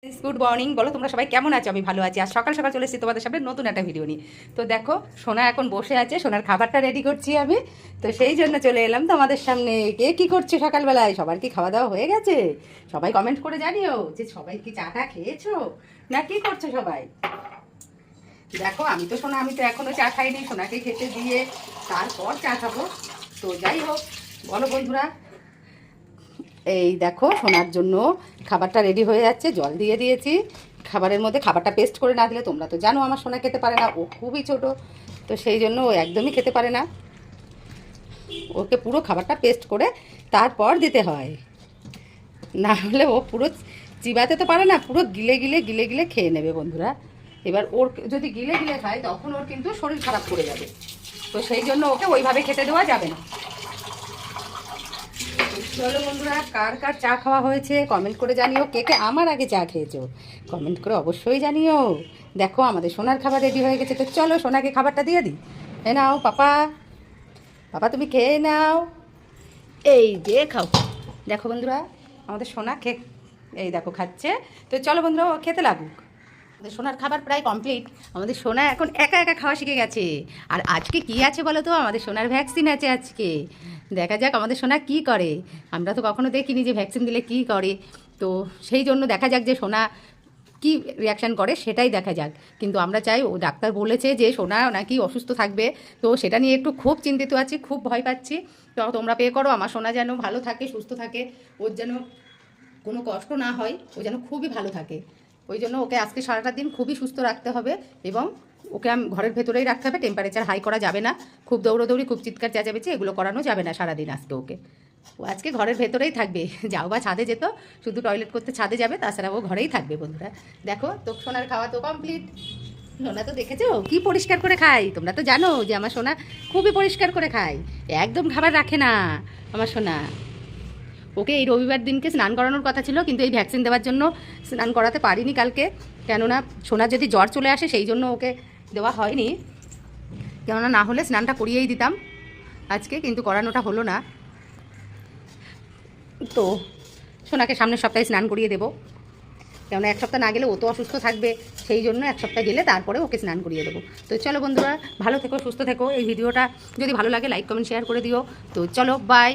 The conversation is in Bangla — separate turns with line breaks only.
Good morning. বলো তোমরা সবাই কেমন আছো? আমি ভালো আছি। আর সকাল সকাল চলে এসেছি তোমাদের সামনে নতুন একটা ভিডিও নিয়ে। তো দেখো, সোনা এখন বসে আছে, সোনার খাবারটা রেডি করছি আমি। তো সেই জন্য চলে এলাম তোমাদের সামনে। কে কি করছে সকালবেলায়? সবার কি খাওয়া দাওয়া হয়ে গেছে? সবাই কমেন্ট করে জানিও যে সবাই কি চাটা খেয়েছো না কি করছো সবাই। দেখো, আমি তো এখনো চা খাইনি, সোনাকে খেতে দিয়ে তারপর চা খাবো। তো যাই হোক, বলো বন্ধুরা। এই দেখো, সোনার জন্য খাবারটা রেডি হয়ে যাচ্ছে, জল দিয়ে দিয়েছি। খাবারের মধ্যে খাবারটা পেস্ট করে না দিলে, তোমরা তো জানো আমার সোনা খেতে পারে না, ও খুবই ছোট। তো সেই জন্য ও একদমই খেতে পারে না, ওকে পুরো খাবারটা পেস্ট করে তারপর দিতে হয়, না হলে ও পুরো চিবাতে তো পারে না, পুরো গিলে গিলে গিলে গিলে খেয়ে নেবে বন্ধুরা। এবার ওর যদি গিলে গিলে খায় তখন ওর কিন্তু শরীর খারাপ করে যাবে। তো সেই জন্য ওকে ওইভাবে খেতে দেওয়া যাবে না। চলো বন্ধুরা, কার কার চা খাওয়া হয়েছে কমেন্ট করে জানিও। কে কে আমার আগে চা খেয়েছো কমেন্ট করে অবশ্যই জানিও। দেখো, আমাদের সোনার খাবার রেডি হয়ে গেছে। তো চলো সোনাকে খাবারটা দিয়ে দিই। এ নাও পাপা, পাপা তুমি খেয়ে নাও। এই যে খাও। দেখো বন্ধুরা, আমাদের সোনা এই দেখো খাচ্ছে। তো চলো বন্ধুরা, ও খেতে লাগুক। আমাদের সোনার খাবার প্রায় কমপ্লিট। আমাদের সোনা এখন একা একা খাওয়া শিখে গেছে। আর আজকে কি আছে বলো তো? আমাদের সোনার ভ্যাকসিন আছে আজকে। দেখা যাক আমাদের সোনা কি করে। আমরা তো কখনো দেখিনি যে ভ্যাকসিন দিলে কি করে। তো সেই জন্য দেখা যাক যে সোনা কি রিয়াকশান করে, সেটাই দেখা যাক। কিন্তু আমরা চাই, ও ডাক্তার বলেছে যে সোনা নাকি অসুস্থ থাকবে। তো সেটা নিয়ে একটু খুব চিন্তিত আছি, খুব ভয় পাচ্ছি। তো তোমরা পে করো, আমার সোনা যেন ভালো থাকে, সুস্থ থাকে, ওর যেন কোনো কষ্ট না হয়, ও যেন খুবই ভালো থাকে। ওই জন্য ওকে আজকে সারাটা দিন খুবই সুস্থ রাখতে হবে। এবং ওকে আমি ঘরের ভেতরেই রাখতে হবে, টেম্পারেচার হাই করা যাবে না। খুব দৌড়োদৌড়ি, খুব চিৎকার চেঁচামেচি এগুলো করানো যাবে না সারাদিন আজকে ওকে। ও আজকে ঘরের ভেতরেই থাকবে। যাও বা ছাদে যেত, শুধু টয়লেট করতে ছাদে যাবে, তাছাড়া ও ঘরেই থাকবে বন্ধুরা। দেখো তো, সোনার খাওয়া তো কমপ্লিট। সোনা তো দেখেছো কি পরিষ্কার করে খায়। তোমরা তো জানো যে আমার সোনা খুবই পরিষ্কার করে খায়, একদম খাবার রাখে না আমার সোনা। ওকে এই রবিবার দিনকে স্নান করানোর কথা ছিল, কিন্তু এই ভ্যাকসিন দেওয়ার জন্য স্নান করাতে পারিনি কালকে। কেননা সোনার যদি জ্বর চলে আসে, সেই জন্য ওকে দেওয়া হয়নি। কেননা না হলে স্নানটা করিয়েই দিতাম আজকে, কিন্তু করানোটা হলো না। তো সোনাকে সামনের সপ্তাহে স্নান করিয়ে দেবো। কেননা এক সপ্তাহ না গেলে ও তো অসুস্থ থাকবে, সেই জন্য এক সপ্তাহ গেলে তারপরে ওকে স্নান করিয়ে দেবো। তো চলো বন্ধুরা, ভালো থেকো, সুস্থ থেকো। এই ভিডিওটা যদি ভালো লাগে লাইক কমেন্ট শেয়ার করে দিও। তো চলো, বাই।